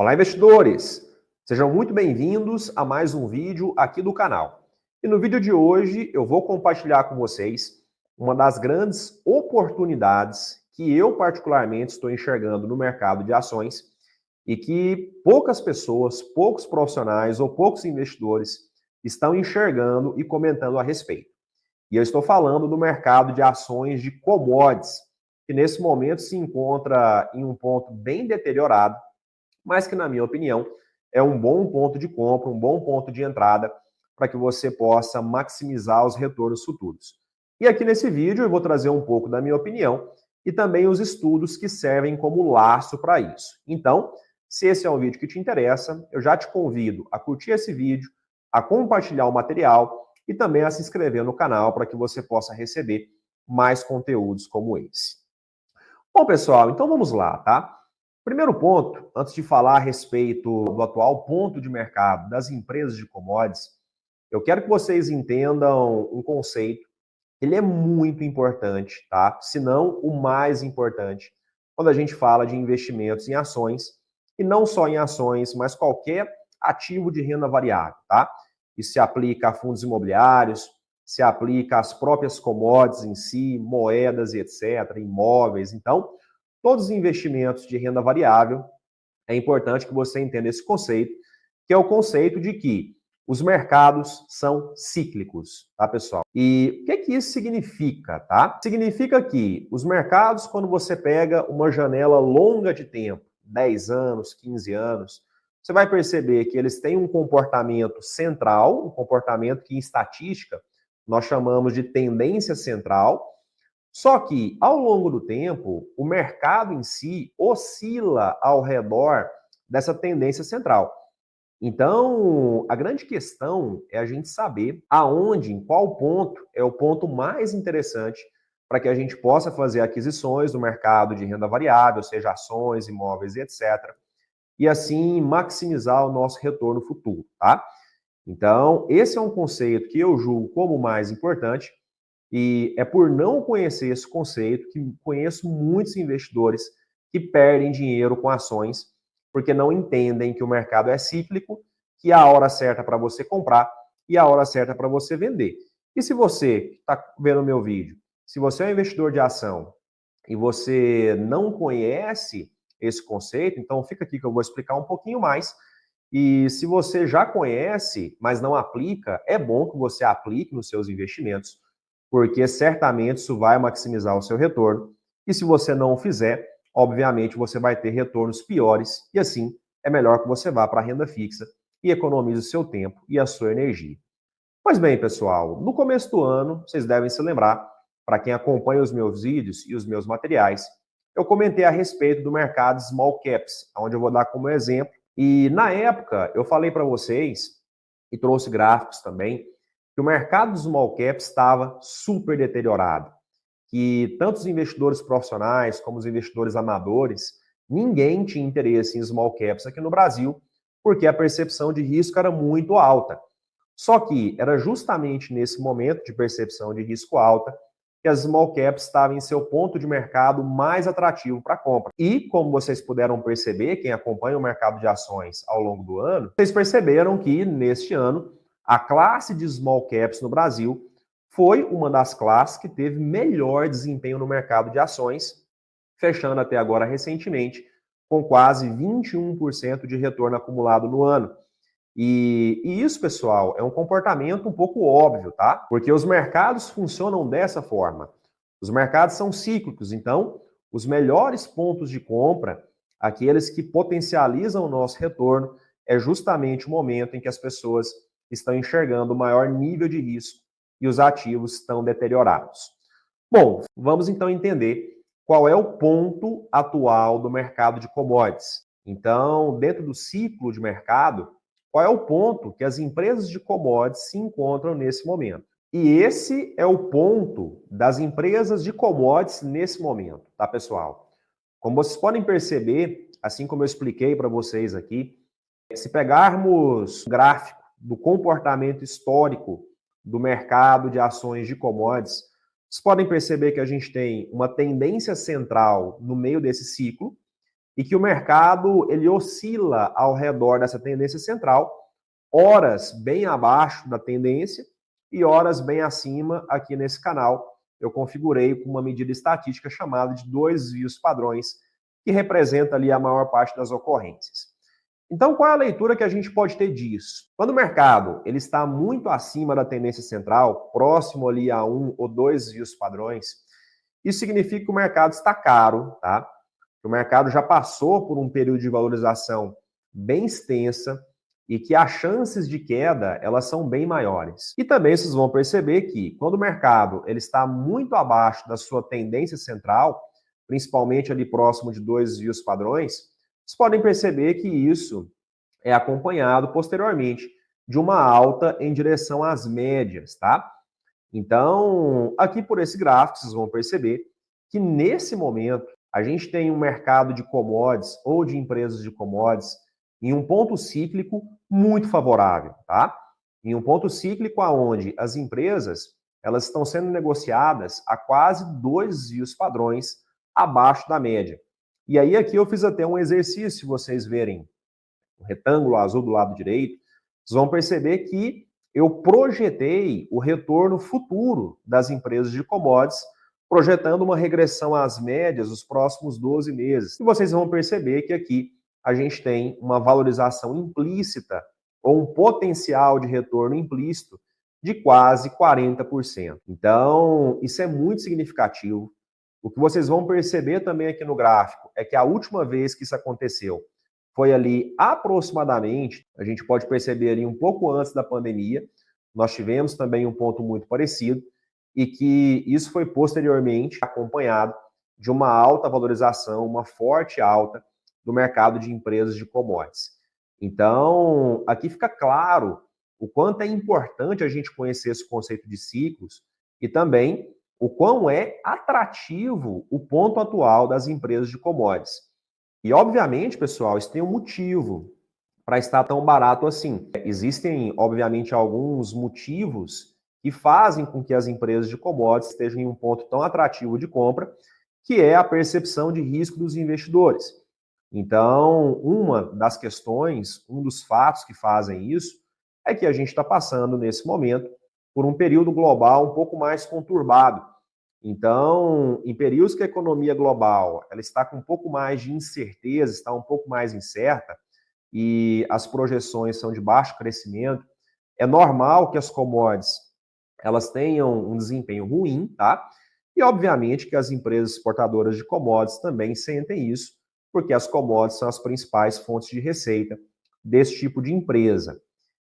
Olá, investidores! Sejam muito bem-vindos a mais um vídeo aqui do canal. E no vídeo de hoje eu vou compartilhar com vocês uma das grandes oportunidades que eu particularmente estou enxergando no mercado de ações e que poucas pessoas, poucos profissionais ou poucos investidores estão enxergando e comentando a respeito. E eu estou falando do mercado de ações de commodities, que nesse momento se encontra em um ponto bem deteriorado, mas que, na minha opinião, é um bom ponto de compra, um bom ponto de entrada para que você possa maximizar os retornos futuros. E aqui nesse vídeo eu vou trazer um pouco da minha opinião e também os estudos que servem como laço para isso. Então, se esse é um vídeo que te interessa, eu já te convido a curtir esse vídeo, a compartilhar o material e também a se inscrever no canal para que você possa receber mais conteúdos como esse. Bom, pessoal, então vamos lá, tá? Primeiro ponto, antes de falar a respeito do atual ponto de mercado das empresas de commodities, eu quero que vocês entendam um conceito. Ele é muito importante, tá? Se não o mais importante, quando a gente fala de investimentos em ações, e não só em ações, mas qualquer ativo de renda variável, tá? Isso se aplica a fundos imobiliários, se aplica às próprias commodities em si, moedas e etc., imóveis. Então, todos os investimentos de renda variável, é importante que você entenda esse conceito, que é o conceito de que os mercados são cíclicos, tá, pessoal? E o que isso significa, tá? Significa que os mercados, quando você pega uma janela longa de tempo, 10 anos, 15 anos, você vai perceber que eles têm um comportamento central, um comportamento que em estatística nós chamamos de tendência central. Só que, ao longo do tempo, o mercado em si oscila ao redor dessa tendência central. Então, a grande questão é a gente saber aonde, em qual ponto, é o ponto mais interessante para que a gente possa fazer aquisições no mercado de renda variável, seja ações, imóveis e etc., e assim maximizar o nosso retorno futuro, tá? Então, esse é um conceito que eu julgo como mais importante. E é por não conhecer esse conceito que conheço muitos investidores que perdem dinheiro com ações, porque não entendem que o mercado é cíclico, que há a hora certa para você comprar e a hora certa para você vender. E se você está vendo o meu vídeo, se você é um investidor de ação e você não conhece esse conceito, então fica aqui que eu vou explicar um pouquinho mais. E se você já conhece, mas não aplica, é bom que você aplique nos seus investimentos, porque certamente isso vai maximizar o seu retorno. E se você não o fizer, obviamente você vai ter retornos piores, e assim é melhor que você vá para a renda fixa e economize o seu tempo e a sua energia. Pois bem, pessoal, no começo do ano, vocês devem se lembrar, para quem acompanha os meus vídeos e os meus materiais, eu comentei a respeito do mercado small caps, onde eu vou dar como exemplo. E na época, eu falei para vocês, e trouxe gráficos também, que o mercado dos small caps estava super deteriorado, que tanto os investidores profissionais como os investidores amadores, ninguém tinha interesse em small caps aqui no Brasil, porque a percepção de risco era muito alta. Só que era justamente nesse momento de percepção de risco alta que as small caps estavam em seu ponto de mercado mais atrativo para compra. E, como vocês puderam perceber, quem acompanha o mercado de ações ao longo do ano, vocês perceberam que, neste ano, a classe de small caps no Brasil foi uma das classes que teve melhor desempenho no mercado de ações, fechando até agora recentemente com quase 21% de retorno acumulado no ano. E isso, pessoal, é um comportamento um pouco óbvio, tá? Porque os mercados funcionam dessa forma. Os mercados são cíclicos, então os melhores pontos de compra, aqueles que potencializam o nosso retorno, é justamente o momento em que as pessoas estão enxergando o maior nível de risco e os ativos estão deteriorados. Bom, vamos então entender qual é o ponto atual do mercado de commodities. Então, dentro do ciclo de mercado, qual é o ponto que as empresas de commodities se encontram nesse momento? E esse é o ponto das empresas de commodities nesse momento, tá, pessoal? Como vocês podem perceber, assim como eu expliquei para vocês aqui, se pegarmos o gráfico do comportamento histórico do mercado de ações de commodities, vocês podem perceber que a gente tem uma tendência central no meio desse ciclo, e que o mercado ele oscila ao redor dessa tendência central, horas bem abaixo da tendência e horas bem acima. Aqui nesse canal eu configurei com uma medida estatística chamada de 2 desvios padrões, que representa ali a maior parte das ocorrências. Então, qual é a leitura que a gente pode ter disso? Quando o mercado ele está muito acima da tendência central, próximo ali a 1 ou 2 desvios padrões, isso significa que o mercado está caro, tá? O mercado já passou por um período de valorização bem extensa e que as chances de queda, elas são bem maiores. E também vocês vão perceber que quando o mercado ele está muito abaixo da sua tendência central, principalmente ali próximo de 2 desvios padrões, vocês podem perceber que isso é acompanhado posteriormente de uma alta em direção às médias, tá? Então, aqui por esse gráfico, vocês vão perceber que nesse momento a gente tem um mercado de commodities ou de empresas de commodities em um ponto cíclico muito favorável, tá? Em um ponto cíclico onde as empresas elas estão sendo negociadas a quase 2 desvios padrões abaixo da média. E aí aqui eu fiz até um exercício, se vocês verem o retângulo azul do lado direito, vocês vão perceber que eu projetei o retorno futuro das empresas de commodities, projetando uma regressão às médias nos próximos 12 meses. E vocês vão perceber que aqui a gente tem uma valorização implícita ou um potencial de retorno implícito de quase 40%. Então, isso é muito significativo. O que vocês vão perceber também aqui no gráfico é que a última vez que isso aconteceu foi ali aproximadamente, a gente pode perceber ali um pouco antes da pandemia, nós tivemos também um ponto muito parecido, e que isso foi posteriormente acompanhado de uma alta valorização, uma forte alta do mercado de empresas de commodities. Então, aqui fica claro o quanto é importante a gente conhecer esse conceito de ciclos e também o quão é atrativo o ponto atual das empresas de commodities. E, obviamente, pessoal, isso tem um motivo para estar tão barato assim. Existem, obviamente, alguns motivos que fazem com que as empresas de commodities estejam em um ponto tão atrativo de compra, que é a percepção de risco dos investidores. Então, uma das questões, um dos fatos que fazem isso, é que a gente está passando, nesse momento, por um período global um pouco mais conturbado. Então, em períodos que a economia global ela está com um pouco mais de incerteza, está um pouco mais incerta, e as projeções são de baixo crescimento, é normal que as commodities elas tenham um desempenho ruim, tá? E, obviamente, que as empresas exportadoras de commodities também sentem isso, porque as commodities são as principais fontes de receita desse tipo de empresa.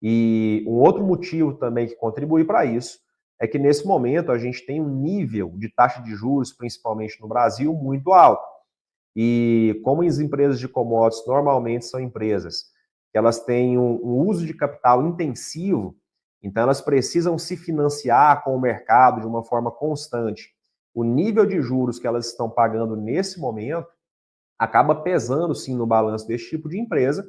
E um outro motivo também que contribui para isso é que, nesse momento, a gente tem um nível de taxa de juros, principalmente no Brasil, muito alto. E como as empresas de commodities normalmente são empresas que elas têm um uso de capital intensivo, então elas precisam se financiar com o mercado de uma forma constante. O nível de juros que elas estão pagando nesse momento acaba pesando, sim, no balanço desse tipo de empresa,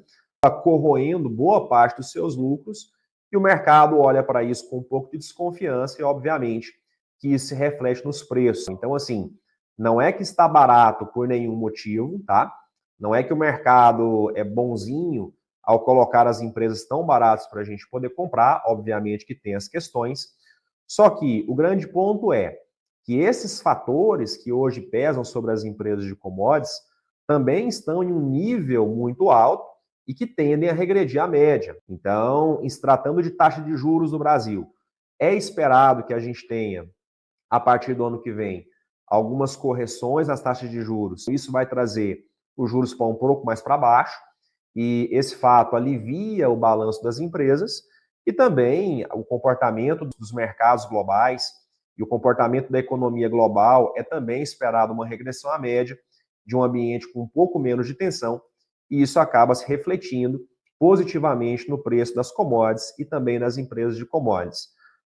corroendo boa parte dos seus lucros, e o mercado olha para isso com um pouco de desconfiança e, obviamente, que isso se reflete nos preços. Então, assim, não é que está barato por nenhum motivo, tá? Não é que o mercado é bonzinho ao colocar as empresas tão baratas para a gente poder comprar, obviamente que tem as questões, só que o grande ponto é que esses fatores que hoje pesam sobre as empresas de commodities também estão em um nível muito alto e que tendem a regredir à média. Então, em se tratando de taxa de juros no Brasil, é esperado que a gente tenha, a partir do ano que vem, algumas correções nas taxas de juros. Isso vai trazer os juros para um pouco mais para baixo, e esse fato alivia o balanço das empresas e também o comportamento dos mercados globais e o comportamento da economia global é também esperado uma regressão à média de um ambiente com um pouco menos de tensão, e isso acaba se refletindo positivamente no preço das commodities e também nas empresas de commodities.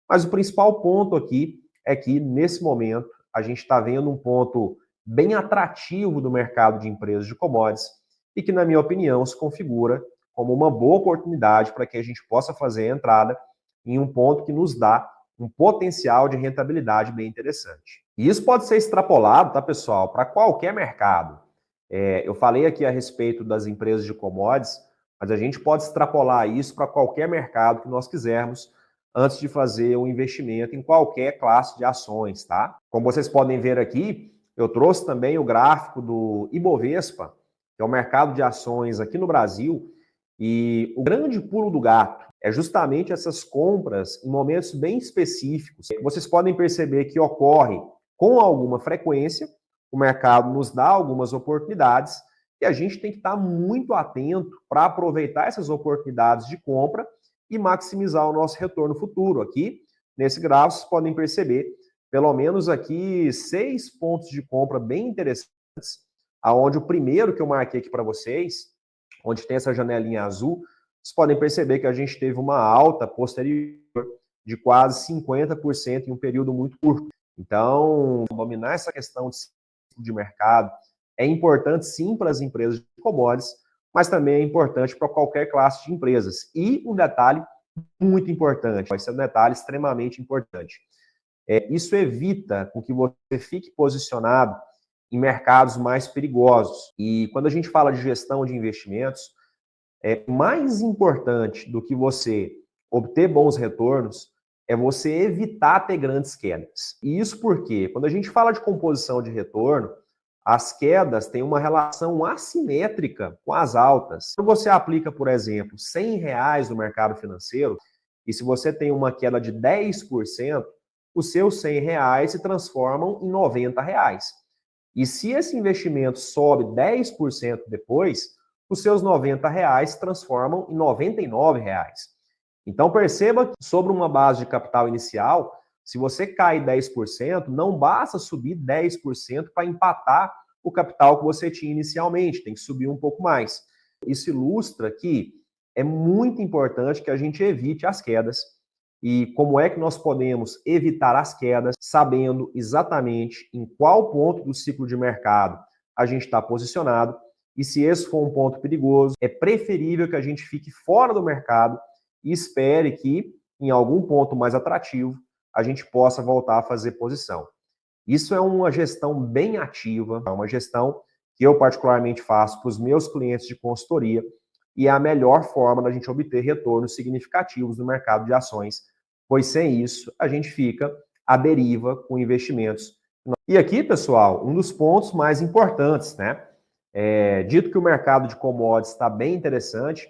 Mas o principal ponto aqui é que, nesse momento, a gente está vendo um ponto bem atrativo do mercado de empresas de commodities e que, na minha opinião, se configura como uma boa oportunidade para que a gente possa fazer a entrada em um ponto que nos dá um potencial de rentabilidade bem interessante. E isso pode ser extrapolado, tá, pessoal, para qualquer mercado. Eu falei aqui a respeito das empresas de commodities, mas a gente pode extrapolar isso para qualquer mercado que nós quisermos antes de fazer um investimento em qualquer classe de ações, tá? Como vocês podem ver aqui, eu trouxe também o gráfico do Ibovespa, que é o mercado de ações aqui no Brasil, e o grande pulo do gato é justamente essas compras em momentos bem específicos, que vocês podem perceber que ocorre com alguma frequência. O mercado nos dá algumas oportunidades e a gente tem que estar muito atento para aproveitar essas oportunidades de compra e maximizar o nosso retorno futuro. Aqui, nesse gráfico, vocês podem perceber, pelo menos aqui, 6 pontos de compra bem interessantes, aonde o primeiro que eu marquei aqui para vocês, onde tem essa janelinha azul, vocês podem perceber que a gente teve uma alta posterior de quase 50% em um período muito curto. Então, dominar essa questão de mercado é importante sim para as empresas de commodities, mas também é importante para qualquer classe de empresas. E um detalhe muito importante, esse é um detalhe extremamente importante. Isso evita com que você fique posicionado em mercados mais perigosos. E quando a gente fala de gestão de investimentos, mais importante do que você obter bons retornos é você evitar ter grandes quedas. E isso porque, quando a gente fala de composição de retorno, as quedas têm uma relação assimétrica com as altas. Quando você aplica, por exemplo, R$100 no mercado financeiro, e se você tem uma queda de 10%, os seus R$100 se transformam em R$90. E se esse investimento sobe 10% depois, os seus R$90 se transformam em R$99. Então perceba que sobre uma base de capital inicial, se você cai 10%, não basta subir 10% para empatar o capital que você tinha inicialmente, tem que subir um pouco mais. Isso ilustra que é muito importante que a gente evite as quedas. E como é que nós podemos evitar as quedas, sabendo exatamente em qual ponto do ciclo de mercado a gente está posicionado. E se esse for um ponto perigoso, é preferível que a gente fique fora do mercado e espere que, em algum ponto mais atrativo, a gente possa voltar a fazer posição. Isso é uma gestão bem ativa, é uma gestão que eu particularmente faço para os meus clientes de consultoria e é a melhor forma da gente obter retornos significativos no mercado de ações, pois sem isso a gente fica à deriva com investimentos. E aqui, pessoal, um dos pontos mais importantes, né? Dito que o mercado de commodities está bem interessante,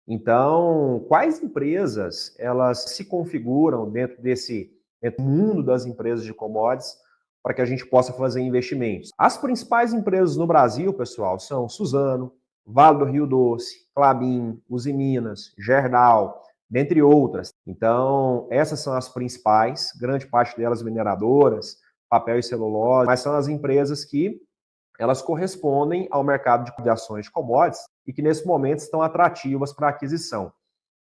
então, quais empresas elas se configuram dentro desse mundo das empresas de commodities para que a gente possa fazer investimentos? As principais empresas no Brasil, pessoal, são Suzano, Vale do Rio Doce, Klabin, Usiminas, Gerdau, dentre outras. Então, essas são as principais, grande parte delas mineradoras, papel e celulose, mas são as empresas que elas correspondem ao mercado de ações de commodities e que nesse momento estão atrativas para aquisição.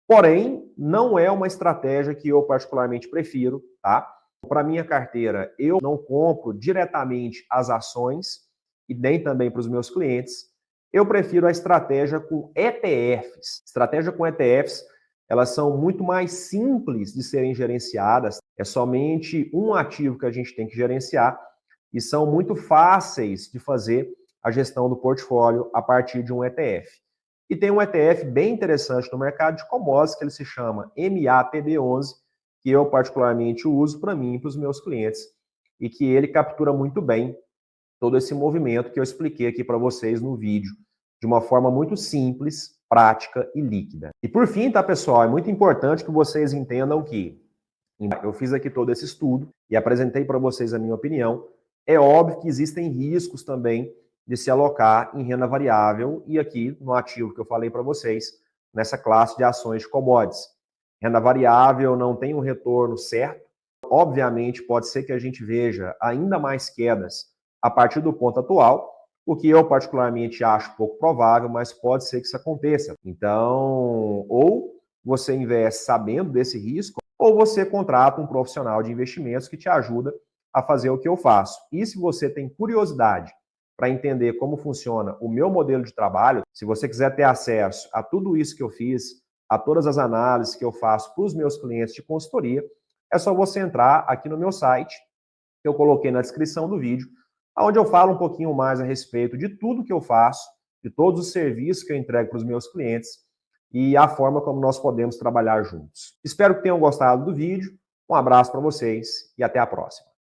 Porém, não é uma estratégia que eu particularmente prefiro, tá? Para minha carteira, eu não compro diretamente as ações e nem também para os meus clientes. Eu prefiro a estratégia com ETFs. Estratégia com ETFs, elas são muito mais simples de serem gerenciadas. É somente um ativo que a gente tem que gerenciar e são muito fáceis de fazer a gestão do portfólio a partir de um ETF. E tem um ETF bem interessante no mercado de commodities, que ele se chama MATD11, que eu particularmente uso para mim e para os meus clientes, e que ele captura muito bem todo esse movimento que eu expliquei aqui para vocês no vídeo, de uma forma muito simples, prática e líquida. E por fim, tá, pessoal, é muito importante que vocês entendam que eu fiz aqui todo esse estudo e apresentei para vocês a minha opinião. É óbvio que existem riscos também de se alocar em renda variável e aqui no ativo que eu falei para vocês, nessa classe de ações de commodities. Renda variável não tem um retorno certo. Obviamente, pode ser que a gente veja ainda mais quedas a partir do ponto atual, o que eu particularmente acho pouco provável, mas pode ser que isso aconteça. Então, ou você investe sabendo desse risco, ou você contrata um profissional de investimentos que te ajuda a fazer o que eu faço. E se você tem curiosidade para entender como funciona o meu modelo de trabalho, se você quiser ter acesso a tudo isso que eu fiz, a todas as análises que eu faço para os meus clientes de consultoria, é só você entrar aqui no meu site, que eu coloquei na descrição do vídeo, onde eu falo um pouquinho mais a respeito de tudo que eu faço, de todos os serviços que eu entrego para os meus clientes e a forma como nós podemos trabalhar juntos. Espero que tenham gostado do vídeo. Um abraço para vocês e até a próxima.